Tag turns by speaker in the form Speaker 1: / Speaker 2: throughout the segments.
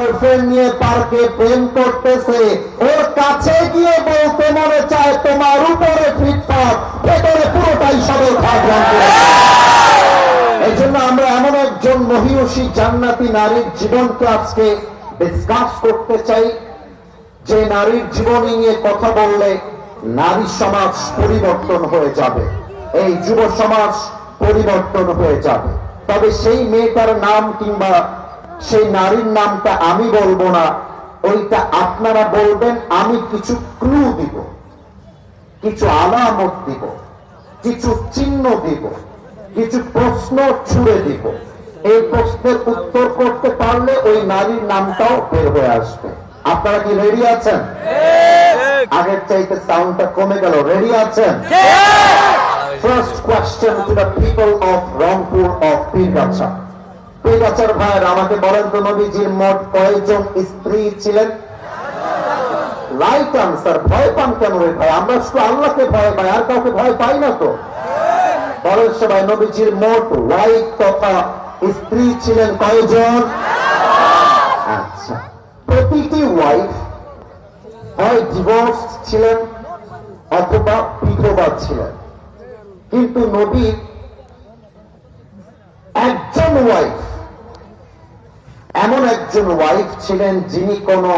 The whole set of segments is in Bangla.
Speaker 1: গার্লফ্রেন্ড নিয়ে পার্কে প্রেম করতেছে, ওর কাছে গিয়ে বলতে মনে চায় তোমার উপরে ফিটফাট, ভেতরে পুরোটাই সদর খাট। এই জন্য আমরা এমন একজন মহিয়সী জান্নাতি নারীর জীবনকে আজকে ডিসকাস করতে চাই, যে নারীর জীবনী নিয়ে কথা বললে নারী সমাজ পরিবর্তন হয়ে যাবে, এই যুব সমাজ পরিবর্তন হয়ে যাবে। তবে সেই মেয়েটার নাম কিংবা সেই নারীর নামটা আমি বলবো না, ওইটা আপনারা বলবেন। আমি কিছু ক্লু দিব, কিছু আলামত দিব, কিছু চিহ্ন দিব, কিছু প্রশ্ন ছুড়ে দিব। এই প্রশ্নের উত্তর করতে পারলে ওই নারীর নামটাও বের হয়ে আসবে। আপনারা কি রেডি আছেন? আগের চাইতে সাউন্ডটা কমে গেল। রেডি আছেন? First question to the people of Rangpur of Pirgachha. পীরগাছার ভাইয়ের আমাকে বলেন তো, নবীজির মোট কয়জন স্ত্রী ছিলেন? Right answer. ভয় পান কেন রে ভাই? আমরা শুধু আল্লাহকে ভয় পাই, আর কাউকে ভয় পাই না তো। বলেন সবাই, নবীজির মোট ওয়াইফ তথা স্ত্রী ছিলেন কয়জন? আচ্ছা, প্রতিটি ওয়াইফ হয় ডিভোর্স ছিলেন অথবা বিধবা ছিলেন, কিন্তু নবীর একজন ওয়াইফ, এমন একজন ওয়াইফ ছিলেন যিনি কোনো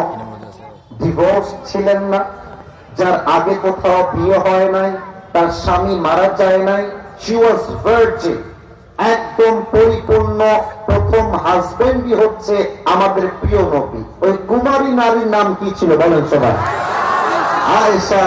Speaker 1: ডিভোর্স ছিলেন না, যার আগে কোথাও বিয়ে হয় নাই, তার স্বামী মারা যায় নাই। She was virgin, একদম পরিপূর্ণ প্রথম হাজবেন্ডই হচ্ছে আমাদের প্রিয় নবী। ওই কুমারী নারীর নাম কি ছিল বলেন সবাই? আয়েশা